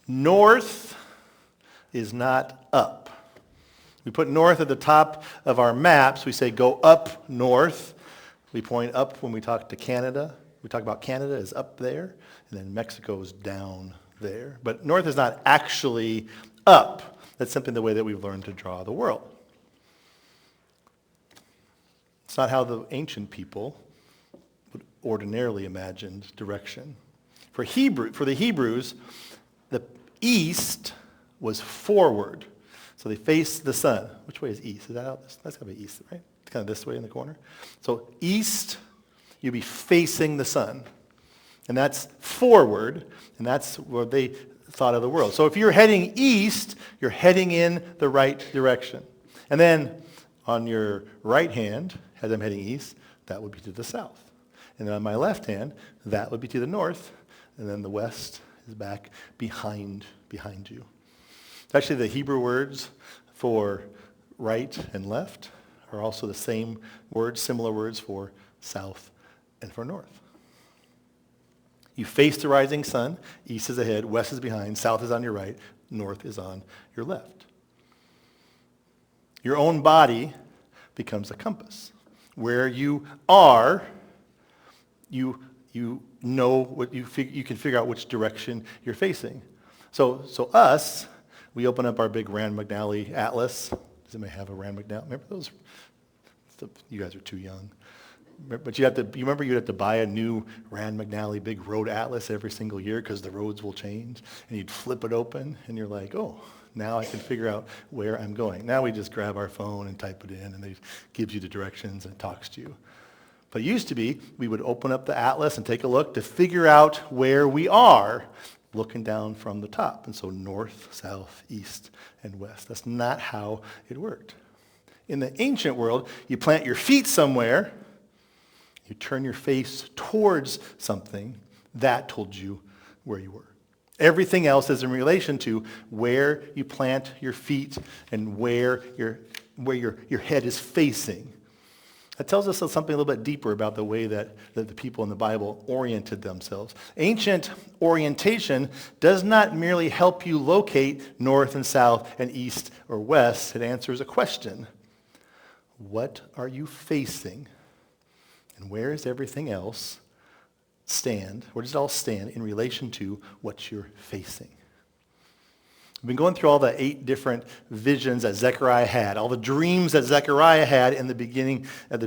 North is not up. We put north at the top of our maps. We say go up north. We point up when we talk to Canada. We talk about Canada as up there, and then Mexico is down there. But north is not actually up. That's simply the way that we've learned to draw the world. It's not how the ancient people would ordinarily imagine direction. For the Hebrews, the east was forward. So they faced the sun. Which way is east? Is that out? That's got to be east, right? It's kind of this way in the corner. So east, you'd be facing the sun. And that's forward, and that's where they thought of the world. So if you're heading east, you're heading in the right direction. And then on your right hand, as I'm heading east, that would be to the south. And then on my left hand, that would be to the north, and then the west is back behind you. Actually, the Hebrew words for right and left are also the same words, similar words for south and for north. You face the rising sun, east is ahead, west is behind, south is on your right, north is on your left. Your own body becomes a compass. Where you are, you know what you can figure out which direction you're facing. So us, we open up our big Rand McNally atlas. Does anybody have a Rand McNally? Remember those? You guys are too young. But you remember you'd have to buy a new Rand McNally big road atlas every single year because the roads will change. And you'd flip it open and you're like, oh, now I can figure out where I'm going. Now we just grab our phone and type it in and it gives you the directions and talks to you. But it used to be, we would open up the atlas and take a look to figure out where we are, looking down from the top. And so north, south, east, and west. That's not how it worked. In the ancient world, you plant your feet somewhere, you turn your face towards something, that told you where you were. Everything else is in relation to where you plant your feet and where your head is facing. That tells us something a little bit deeper about the way that the people in the Bible oriented themselves. Ancient orientation does not merely help you locate north and south and east or west. It answers a question. What are you facing? And where does everything else stand? Where does it all stand in relation to what you're facing? We've been going through all the 8 different visions that Zechariah had, all the dreams that Zechariah had at the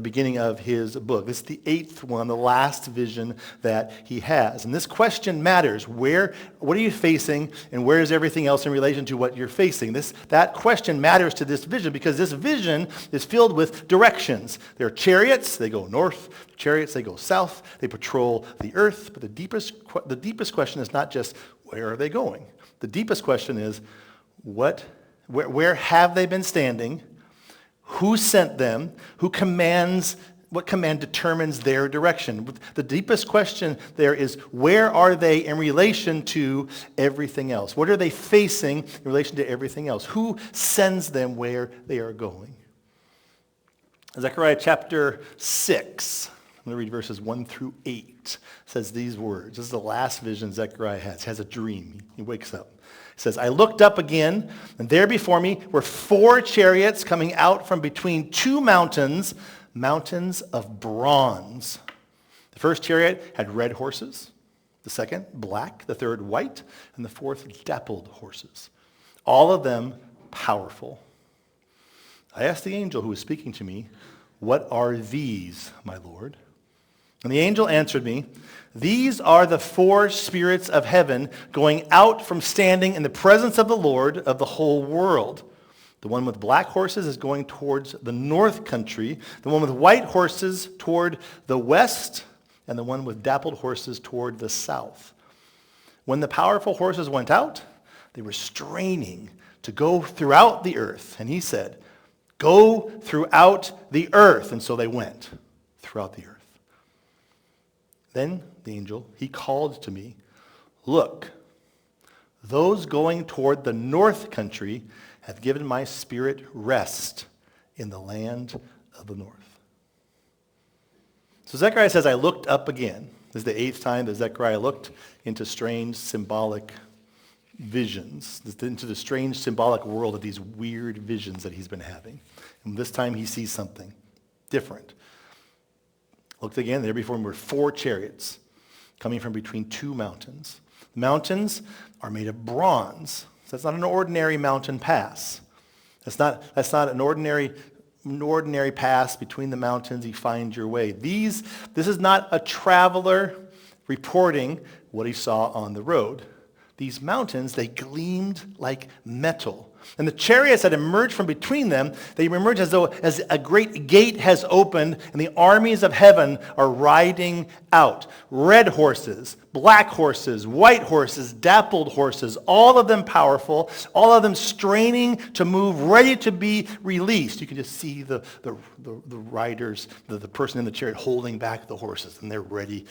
beginning of his book. This is the 8th one, the last vision that he has. And this question matters. What are you facing, and where is everything else in relation to what you're facing? That question matters to this vision because this vision is filled with directions. There are chariots, they go north. Chariots, they go south. They patrol the earth. But the deepest question is not just where are they going? The deepest question is, where have they been standing? Who sent them? What command determines their direction? The deepest question there is, where are they in relation to everything else? What are they facing in relation to everything else? Who sends them where they are going? Zechariah chapter 6. I'm going to read verses 1 through 8. It says these words. This is the last vision Zechariah has. He has a dream. He wakes up. It says, I looked up again, and there before me were 4 chariots coming out from between 2 mountains, mountains of bronze. The first chariot had red horses, the second black, the third white, and the fourth dappled horses, all of them powerful. I asked the angel who was speaking to me, what are these, my Lord? And the angel answered me, these are the 4 spirits of heaven going out from standing in the presence of the Lord of the whole world. The one with black horses is going towards the north country, the one with white horses toward the west, and the one with dappled horses toward the south. When the powerful horses went out, they were straining to go throughout the earth. And he said, go throughout the earth. And so they went throughout the earth. Then the angel, he called to me, look, those going toward the north country have given my spirit rest in the land of the north. So Zechariah says, I looked up again. This is the 8th time that Zechariah looked into strange symbolic visions, into the strange symbolic world of these weird visions that he's been having. And this time he sees something different. Looked again, there before him were 4 chariots coming from between 2 mountains. The mountains are made of bronze. So that's not an ordinary mountain pass. That's not an ordinary pass between the mountains. You find your way. This is not a traveler reporting what he saw on the road. These mountains, they gleamed like metal. And the chariots that emerged from between them, they emerged as a great gate has opened and the armies of heaven are riding out. Red horses, black horses, white horses, dappled horses, all of them powerful, all of them straining to move, ready to be released. You can just see the riders, the person in the chariot holding back the horses, and they're ready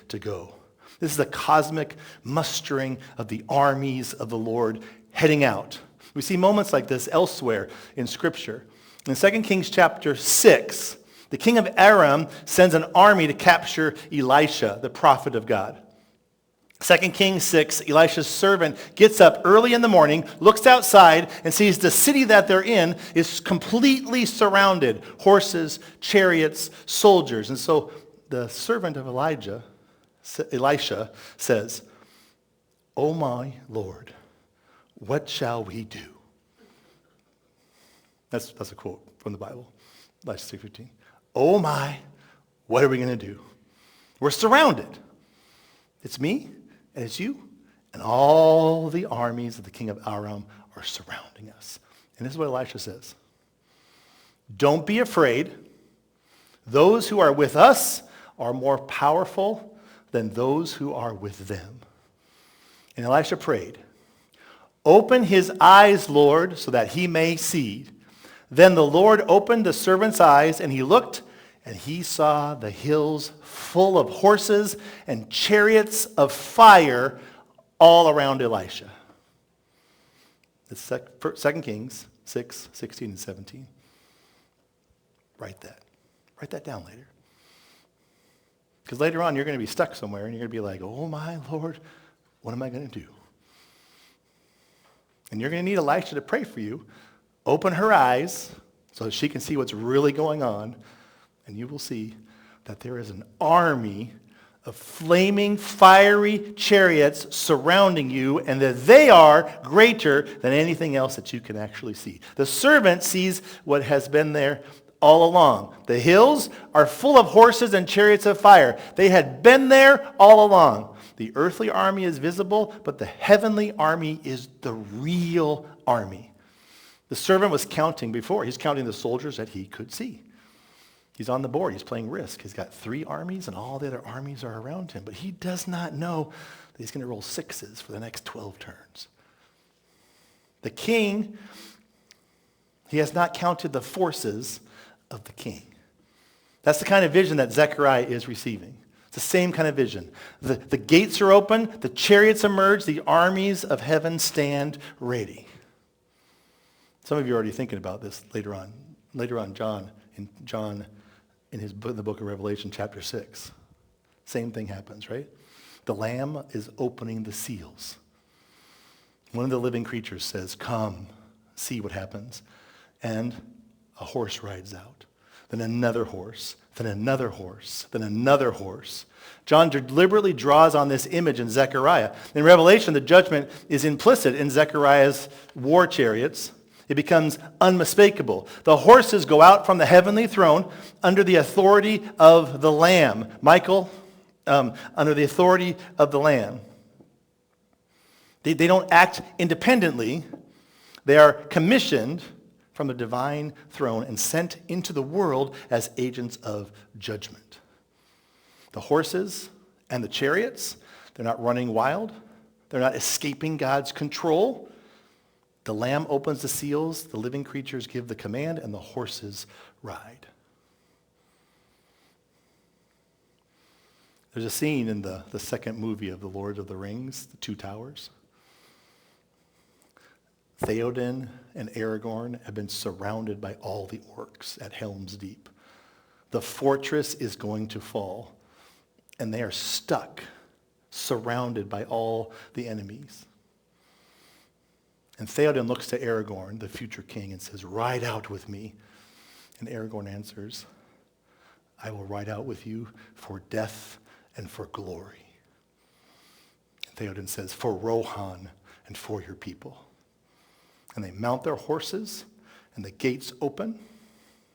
to go. This is a cosmic mustering of the armies of the Lord heading out. We see moments like this elsewhere in Scripture. In 2 Kings chapter 6, the king of Aram sends an army to capture Elisha, the prophet of God. 2 Kings 6, Elisha's servant gets up early in the morning, looks outside, and sees the city that they're in is completely surrounded. Horses, chariots, soldiers. And so the servant of Elisha says, "Oh my Lord, what shall we do?" That's a quote from the Bible, Elisha 6:15. Oh my, what are we going to do? We're surrounded. It's me, and it's you, and all the armies of the king of Aram are surrounding us. And this is what Elisha says. Don't be afraid. Those who are with us are more powerful than those who are with them. And Elisha prayed, "Open his eyes, Lord, so that he may see." Then the Lord opened the servant's eyes, and he looked, and he saw the hills full of horses and chariots of fire all around Elisha. It's 2 Kings 6, 16, and 17. Write that. Write that down later. Because later on, you're going to be stuck somewhere, and you're going to be like, "Oh, my Lord, what am I going to do?" And you're going to need Elisha to pray for you. Open her eyes so that she can see what's really going on, and you will see that there is an army of flaming, fiery chariots surrounding you, and that they are greater than anything else that you can actually see. The servant sees what has been there all along. The hills are full of horses and chariots of fire. They had been there all along. The earthly army is visible, but the heavenly army is the real army. The servant was counting before. He's counting the soldiers that he could see. He's on the board. He's playing Risk. He's got 3 armies, and all the other armies are around him. But he does not know that he's going to roll 6s for the next 12 turns. The king, he has not counted the forces of the king. That's the kind of vision that Zechariah is receiving. It's the same kind of vision. The gates are open, the chariots emerge, the armies of heaven stand ready. Some of you are already thinking about this later on. Later on, John in the book of Revelation, chapter 6. Same thing happens, right? The Lamb is opening the seals. One of the living creatures says, "Come, see what happens." And a horse rides out. Then another horse, then another horse, then another horse. John deliberately draws on this image in Zechariah. In Revelation, the judgment is implicit in Zechariah's war chariots. It becomes unmistakable. The horses go out from the heavenly throne under the authority of the Lamb. Michael, under the authority of the Lamb. They don't act independently. They are commissioned from the divine throne and sent into the world as agents of judgment. The horses and the chariots, they're not running wild. They're not escaping God's control. The Lamb opens the seals, the living creatures give the command, and the horses ride. There's a scene in the second movie of The Lord of the Rings, The Two Towers. Theoden and Aragorn have been surrounded by all the orcs at Helm's Deep. The fortress is going to fall, And they are stuck, surrounded by all the enemies. And Theoden looks to Aragorn, the future king, and says, "Ride out with me." And Aragorn answers, "I will ride out with you for death and for glory." And Theoden says, "For Rohan and for your people." And they mount their horses, and the gates open.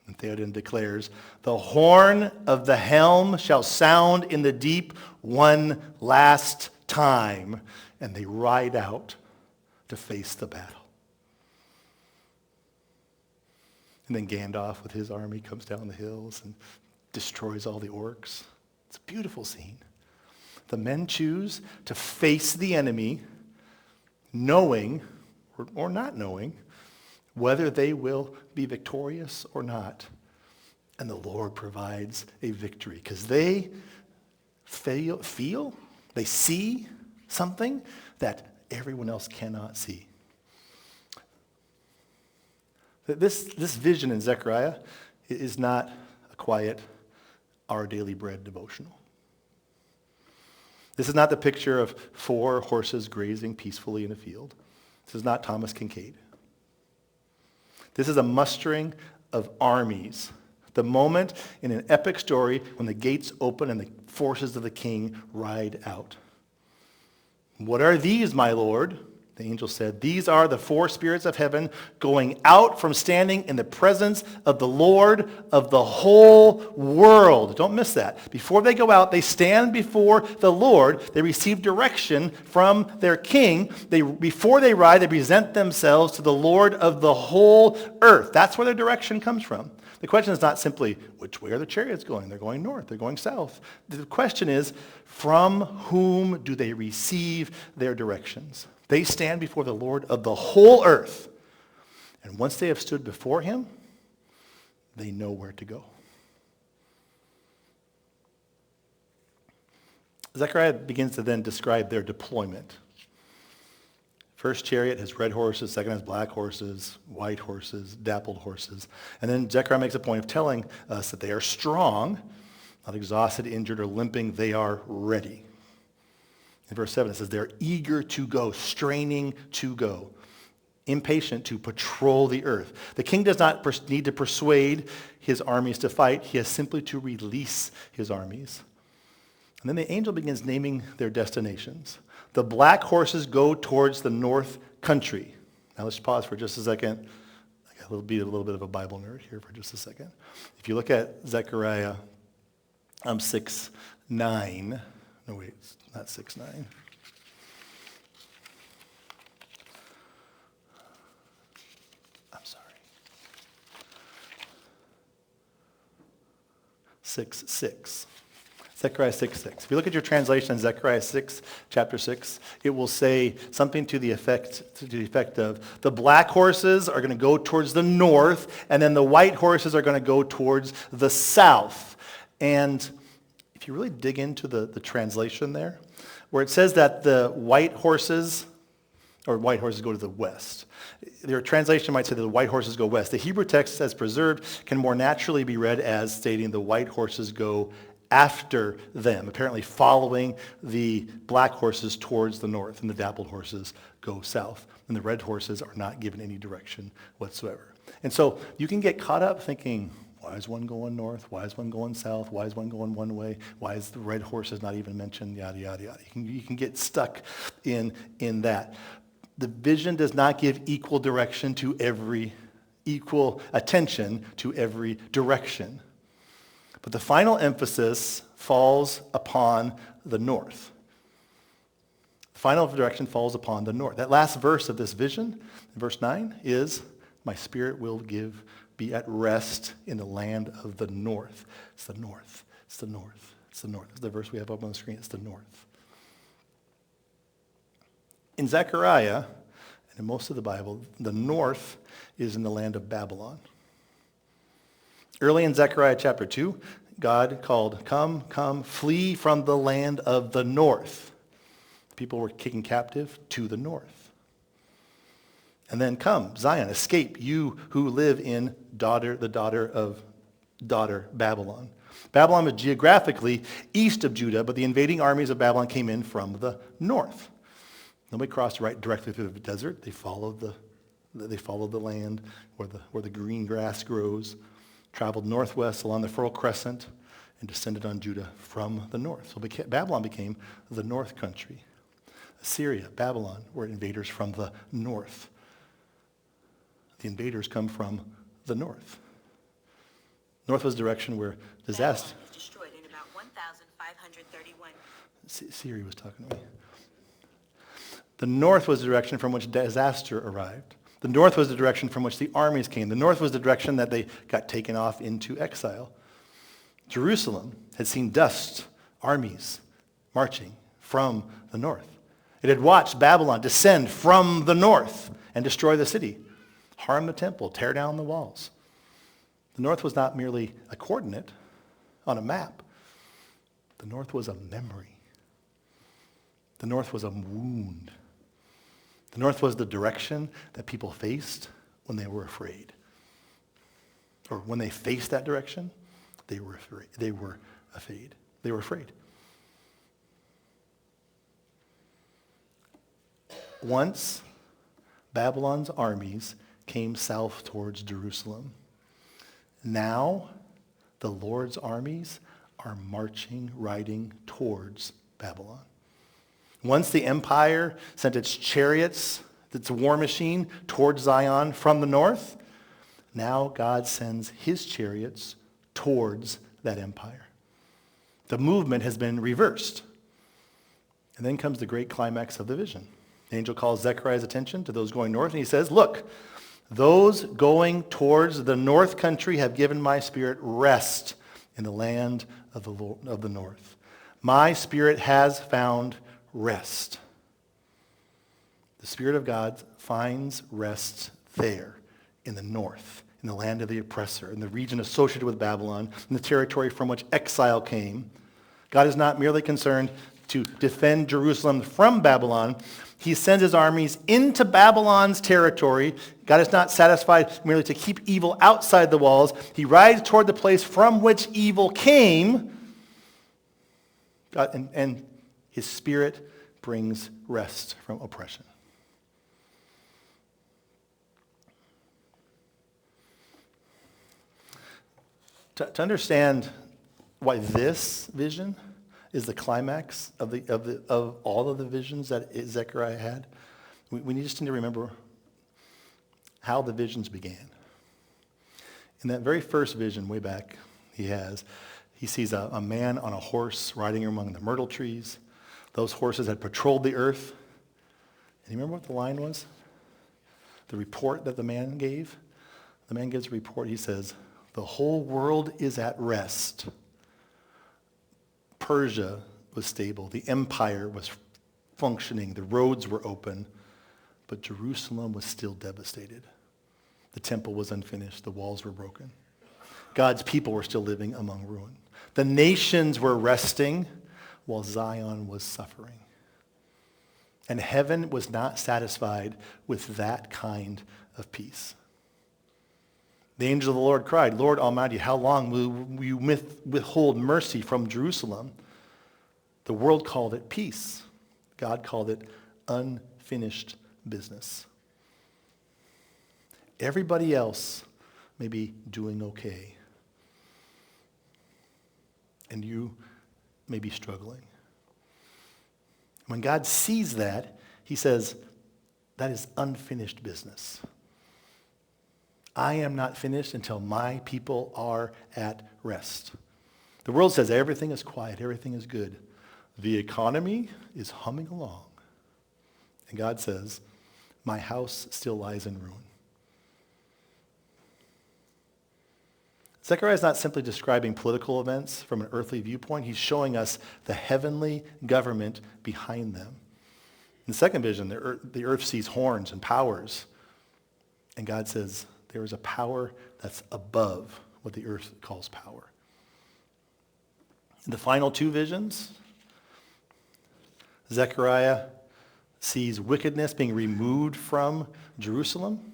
And Theoden declares, "The horn of the helm shall sound in the deep one last time." And they ride out to face the battle. And then Gandalf with his army comes down the hills and destroys all the orcs. It's a beautiful scene. The men choose to face the enemy, knowing or not knowing whether they will be victorious or not. And the Lord provides a victory because they feel, they see something that everyone else cannot see. This vision in Zechariah is not a quiet, our daily bread devotional. This is not the picture of 4 horses grazing peacefully in a field. This is not Thomas Kincaid. This is a mustering of armies. The moment in an epic story when the gates open and the forces of the king ride out. "What are these, my lord?" The angel said. "These are the 4 spirits of heaven going out from standing in the presence of the Lord of the whole world." Don't miss that. Before they go out, they stand before the Lord. They receive direction from their king. Before they ride, they present themselves to the Lord of the whole earth. That's where their direction comes from. The question is not simply, which way are the chariots going? They're going north. They're going south. The question is, from whom do they receive their directions? They stand before the Lord of the whole earth. And once they have stood before him, they know where to go. Zechariah begins to then describe their deployment. First chariot has red horses, second has black horses, white horses, dappled horses. And then Zechariah makes a point of telling us that they are strong, not exhausted, injured, or limping. They are ready. In verse 7, it says they're eager to go, straining to go, impatient to patrol the earth. The king does not need to persuade his armies to fight. He has simply to release his armies. And then the angel begins naming their destinations. The black horses go towards the north country. Now let's pause for just a second. I got a little bit of a Bible nerd here for just a second. If you look at Zechariah 6:9. No, wait, it's not 6:9. I'm sorry. 6:6. Zechariah 6:6. If you look at your translation in Zechariah 6, chapter 6, it will say something to the effect of the black horses are going to go towards the north, and then the white horses are going to go towards the south. And if you really dig into the translation there, where it says that the white horses go to the west. Their translation might say that the white horses go west. The Hebrew text as preserved can more naturally be read as stating the white horses go after them, apparently following the black horses towards the north, and the dappled horses go south. And the red horses are not given any direction whatsoever. And so you can get caught up thinking, why is one going north? Why is one going south? Why is one going one way? Why is the red horses not even mentioned? Yada, yada, yada. You can get stuck in that. The vision does not give equal attention to every direction. But the final emphasis falls upon the north. The final direction falls upon the north. That last verse of this vision, verse 9, is, "My spirit will be at rest in the land of the north." It's the north. It's the north. It's the north. It's the verse we have up on the screen. It's the north. In Zechariah, and in most of the Bible, the north is in the land of Babylon. Early in Zechariah chapter 2, God called, come, flee from the land of the north. People were taken captive to the north. And then come, Zion, escape, you who live in the daughter Babylon. Babylon was geographically east of Judah, but the invading armies of Babylon came in from the north. Nobody crossed right directly through the desert. They followed the land where the green grass grows, traveled northwest along the Fertile Crescent, and descended on Judah from the north. So Babylon became the north country. Assyria, Babylon were invaders from the north. The invaders come from the north. North was the direction where disaster. Babylon was destroyed in about 1531. Siri was talking to me. The north was the direction from which disaster arrived. The north was the direction from which the armies came. The north was the direction that they got taken off into exile. Jerusalem had seen dust, armies marching from the north. It had watched Babylon descend from the north and destroy the city, harm the temple, tear down the walls. The north was not merely a coordinate on a map. The north was a memory. The north was a wound. The north was the direction that people faced when they were afraid. Or when they faced that direction, they were afraid. They were afraid. Once Babylon's armies came south towards Jerusalem. Now the Lord's armies are riding towards Babylon. Once the empire sent its chariots, its war machine, towards Zion from the north, now God sends his chariots towards that empire. The movement has been reversed. And then comes the great climax of the vision. The angel calls Zechariah's attention to those going north, and he says, look, those going towards the north country have given my spirit rest in the land of the north. My spirit has found rest. The Spirit of God finds rest there in the north, in the land of the oppressor, in the region associated with Babylon, in the territory from which exile came. God is not merely concerned to defend Jerusalem from Babylon. He sends his armies into Babylon's territory. God is not satisfied merely to keep evil outside the walls. He rides toward the place from which evil came. God, and his spirit brings rest from oppression. To understand why this vision is the climax of all of the visions that Zechariah had, we just need to remember how the visions began. In that very first vision way back he sees a man on a horse riding among the myrtle trees. Those horses had patrolled the earth. And you remember what the line was? The report that the man gave? The man gives a report. He says, the whole world is at rest. Persia was stable. The empire was functioning. The roads were open. But Jerusalem was still devastated. The temple was unfinished. The walls were broken. God's people were still living among ruin. The nations were resting while Zion was suffering. And heaven was not satisfied with that kind of peace. The angel of the Lord cried, Lord Almighty, how long will you withhold mercy from Jerusalem? The world called it peace. God called it unfinished business. Everybody else may be doing okay. And you may be struggling. When God sees that, he says, that is unfinished business. I am not finished until my people are at rest. The world says everything is quiet, everything is good. The economy is humming along. And God says, my house still lies in ruin. Zechariah is not simply describing political events from an earthly viewpoint. He's showing us the heavenly government behind them. In the second vision, the earth sees horns and powers. And God says, there is a power that's above what the earth calls power. In the final two visions, Zechariah sees wickedness being removed from Jerusalem,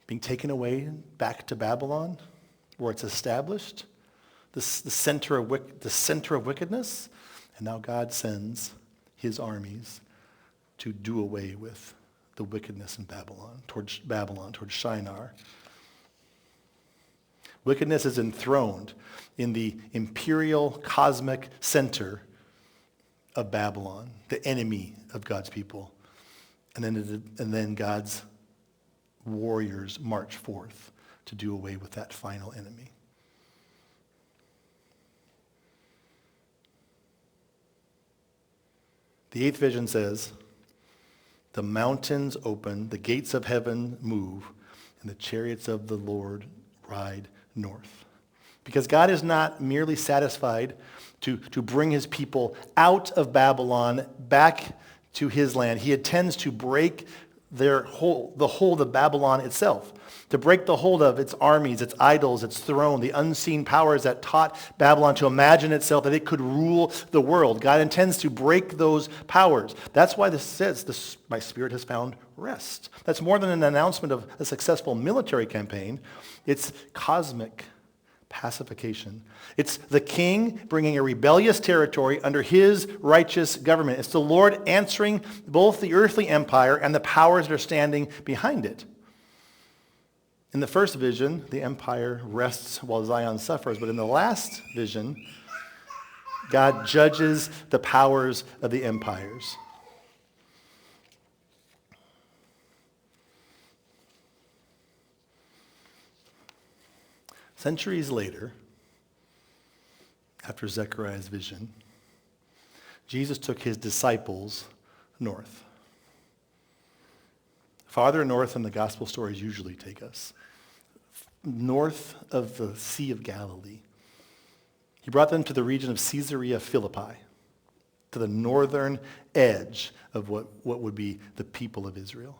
being taken away back to Babylon, where it's established. the center of wickedness. And now God sends his armies to do away with the wickedness in Babylon, towards Shinar. Wickedness is enthroned in the imperial cosmic center of Babylon, the enemy of God's people. And then God's warriors march forth to do away with that final enemy. The eighth vision says, the mountains open, the gates of heaven move, and the chariots of the Lord ride north. Because God is not merely satisfied to bring his people out of Babylon back to his land. He intends to break the hold of Babylon itself, to break the hold of its armies, its idols, its throne, the unseen powers that taught Babylon to imagine itself that it could rule the world. God intends to break those powers. That's why this says, my spirit has found rest. That's more than an announcement of a successful military campaign. It's cosmic pacification. It's the king bringing a rebellious territory under his righteous government. It's the Lord answering both the earthly empire and the powers that are standing behind it. In the first vision, the empire rests while Zion suffers. But in the last vision, God judges the powers of the empires. Centuries later, after Zechariah's vision, Jesus took his disciples north. Farther north than the gospel stories usually take us. North of the Sea of Galilee. He brought them to the region of Caesarea Philippi, to the northern edge of what would be the people of Israel.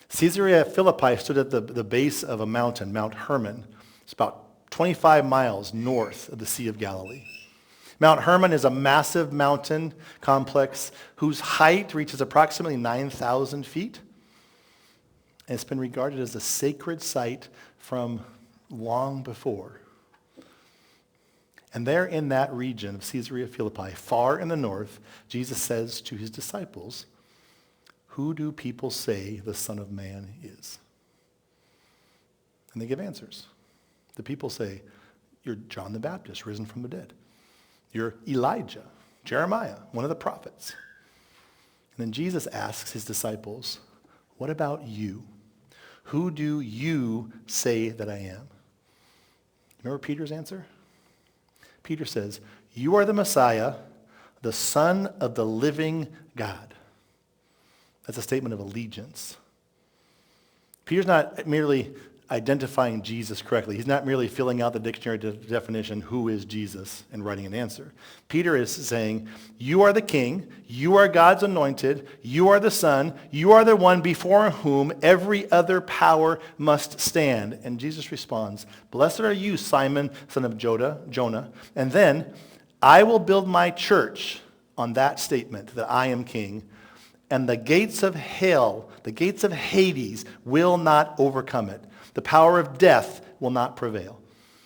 Caesarea Philippi stood at the base of a mountain, Mount Hermon. It's about 25 miles north of the Sea of Galilee. Mount Hermon is a massive mountain complex whose height reaches approximately 9,000 feet. And it's been regarded as a sacred site from long before. And there in that region of Caesarea Philippi, far in the north, Jesus says to his disciples, "Who do people say the Son of Man is?" And they give answers. The people say, "You're John the Baptist, risen from the dead. You're Elijah, Jeremiah, one of the prophets." And then Jesus asks his disciples, "What about you? Who do you say that I am?" Remember Peter's answer? Peter says, "You are the Messiah, the Son of the living God." That's a statement of allegiance. Peter's not merely identifying Jesus correctly. He's not merely filling out the dictionary definition, who is Jesus, and writing an answer. Peter is saying, you are the king, you are God's anointed, you are the son, you are the one before whom every other power must stand. And Jesus responds, "Blessed are you, Simon, son of Jonah. And then, I will build my church on that statement that I am king, and the gates of hell, the gates of Hades, will not overcome it. The power of death will not prevail.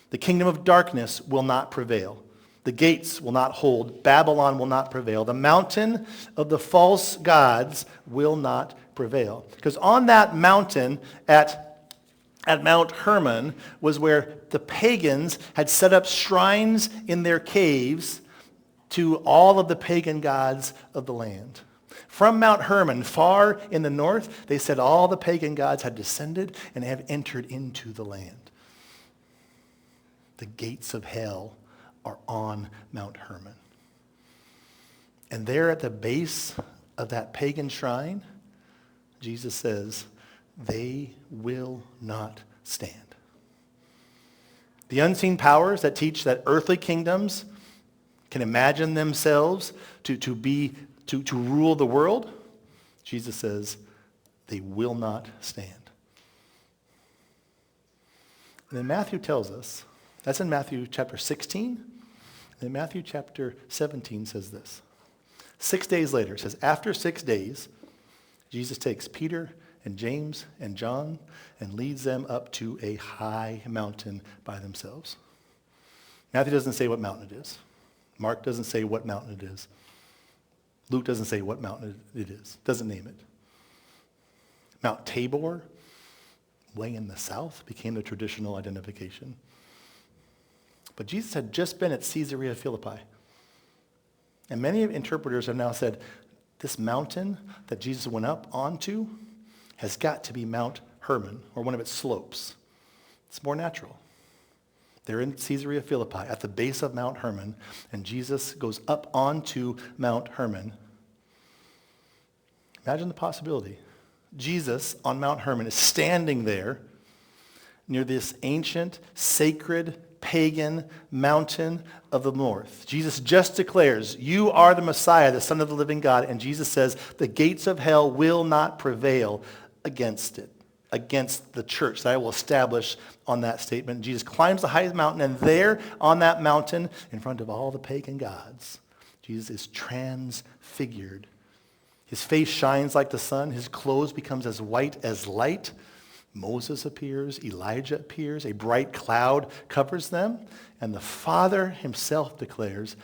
The kingdom of darkness will not prevail. The gates will not hold. Babylon will not prevail. The mountain of the false gods will not prevail." Because on that mountain at Mount Hermon was where the pagans had set up shrines in their caves to all of the pagan gods of the land. From Mount Hermon, far in the north, they said all the pagan gods had descended and have entered into the land. The gates of hell are on Mount Hermon. And there at the base of that pagan shrine, Jesus says, they will not stand. The unseen powers that teach that earthly kingdoms can imagine themselves to rule the world, Jesus says, they will not stand. And then Matthew tells us, that's in Matthew chapter 16, and then Matthew chapter 17 says this. 6 days later, it says, after 6 days, Jesus takes Peter and James and John and leads them up to a high mountain by themselves. Matthew doesn't say what mountain it is. Mark doesn't say what mountain it is. Luke doesn't say what mountain it is. Doesn't name it. Mount Tabor, way in the south, became the traditional identification. But Jesus had just been at Caesarea Philippi. And many interpreters have now said, this mountain that Jesus went up onto has got to be Mount Hermon, or one of its slopes. It's more natural. They're in Caesarea Philippi at the base of Mount Hermon, and Jesus goes up onto Mount Hermon. Imagine the possibility. Jesus on Mount Hermon is standing there near this ancient, sacred, pagan mountain of the north. Jesus just declares, you are the Messiah, the Son of the living God. And Jesus says, the gates of hell will not prevail against it, against the church that I will establish on that statement. Jesus climbs the highest mountain, and there on that mountain, in front of all the pagan gods, Jesus is transfigured. His face shines like the sun. His clothes becomes as white as light. Moses appears, Elijah appears, a bright cloud covers them, and the Father himself declares,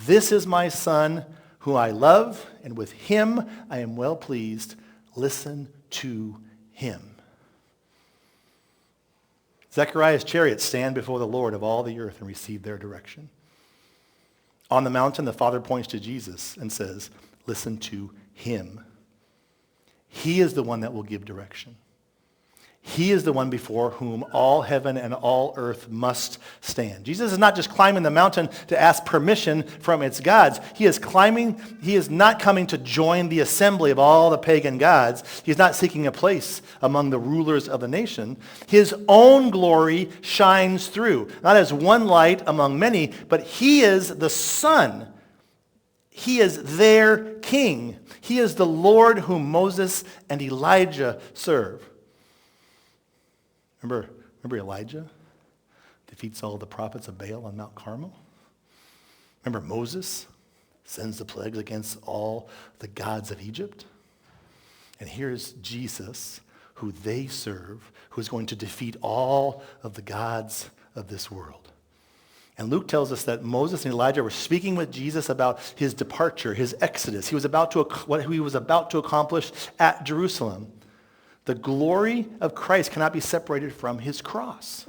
this is my Son whom I love, and with him I am well pleased. Listen to him. Zechariah's chariots stand before the Lord of all the earth and receive their direction. On the mountain, the Father points to Jesus and says, listen to him. He is the one that will give direction. He is the one before whom all heaven and all earth must stand. Jesus is not just climbing the mountain to ask permission from its gods. He is not coming to join the assembly of all the pagan gods. He is not seeking a place among the rulers of the nation. His own glory shines through, not as one light among many, but he is the Son. He is their king. He is the Lord whom Moses and Elijah serve. Remember Elijah defeats all the prophets of Baal on Mount Carmel? Remember Moses sends the plagues against all the gods of Egypt? And here's Jesus, who they serve, who is going to defeat all of the gods of this world. And Luke tells us that Moses and Elijah were speaking with Jesus about his departure, his exodus. What he was about to accomplish at Jerusalem. The glory of Christ cannot be separated from his cross.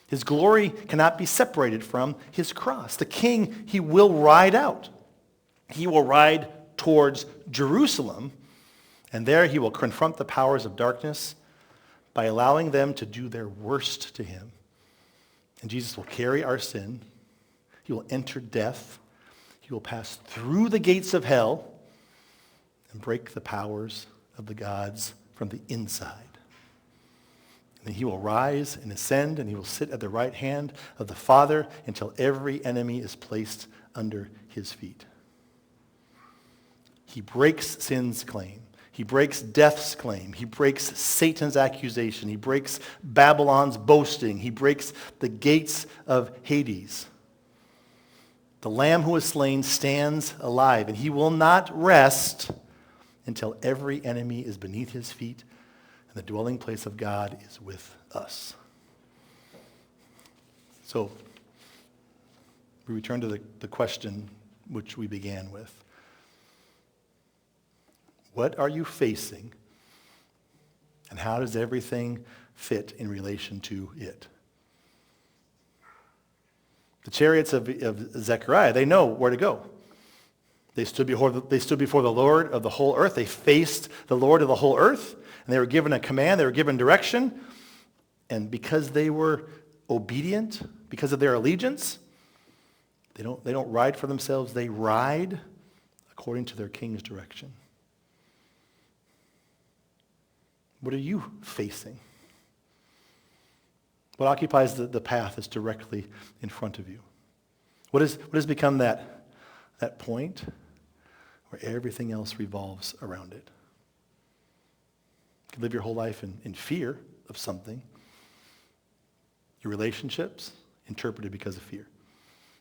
His glory cannot be separated from his cross. The king, he will ride out. He will ride towards Jerusalem, and there he will confront the powers of darkness by allowing them to do their worst to him. And Jesus will carry our sin. He will enter death. He will pass through the gates of hell and break the powers of the gods from the inside. And then he will rise and ascend, and he will sit at the right hand of the Father until every enemy is placed under his feet. He breaks sin's claim. He breaks death's claim. He breaks Satan's accusation. He breaks Babylon's boasting. He breaks the gates of Hades. The Lamb who was slain stands alive, and he will not rest until every enemy is beneath his feet and the dwelling place of God is with us. So, we return to the question which we began with. What are you facing, and how does everything fit in relation to it? The chariots of Zechariah, they know where to go. They stood before the Lord of the whole earth. They faced the Lord of the whole earth, and they were given a command. They were given direction. And because they were obedient, because of their allegiance, they don't ride for themselves. They ride according to their king's direction. What are you facing? What occupies the path that's directly in front of you? What has become that point where everything else revolves around it? You can live your whole life in fear of something. Your relationships, interpreted because of fear.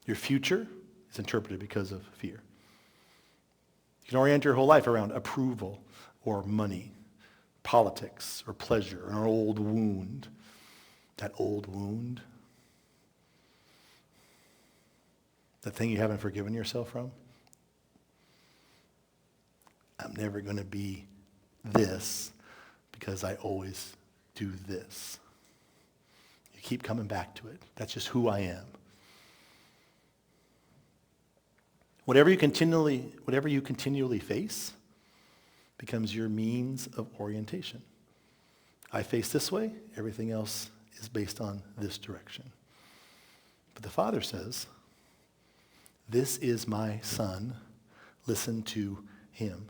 Your future is interpreted because of fear. You can orient your whole life around approval or money, politics or pleasure, or an old wound. That old wound. the thing you haven't forgiven yourself from. I'm never going to be this because I always do this. You keep coming back to it. That's just who I am. Whatever you continually face becomes your means of orientation. I face this way, everything else is based on this direction. But the Father says, this is my Son, listen to him.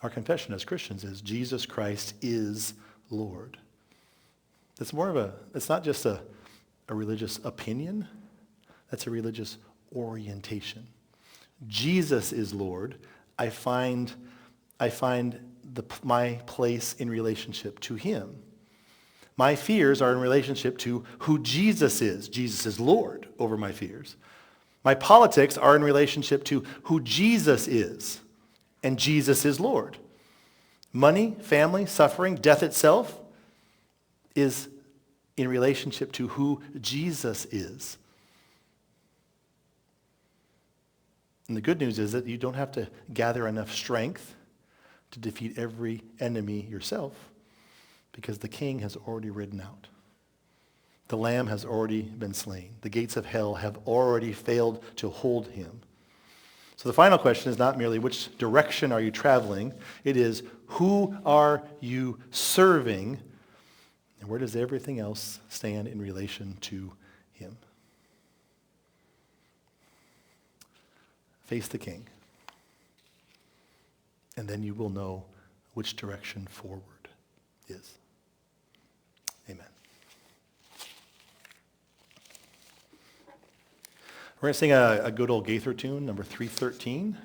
Our confession as Christians is Jesus Christ is Lord. It's not just a religious opinion, that's a religious orientation. Jesus is Lord. I find my place in relationship to him. My fears are in relationship to who Jesus is. Jesus is Lord over my fears. My politics are in relationship to who Jesus is, and Jesus is Lord. Money, family, suffering, death itself is in relationship to who Jesus is. And the good news is that you don't have to gather enough strength to defeat every enemy yourself, because the King has already ridden out. The Lamb has already been slain. The gates of hell have already failed to hold him. So the final question is not merely which direction are you traveling, it is who are you serving, and where does everything else stand in relation to him? Face the King, and then you will know which direction forward is. Amen. We're going to sing a good old Gaither tune, number 313.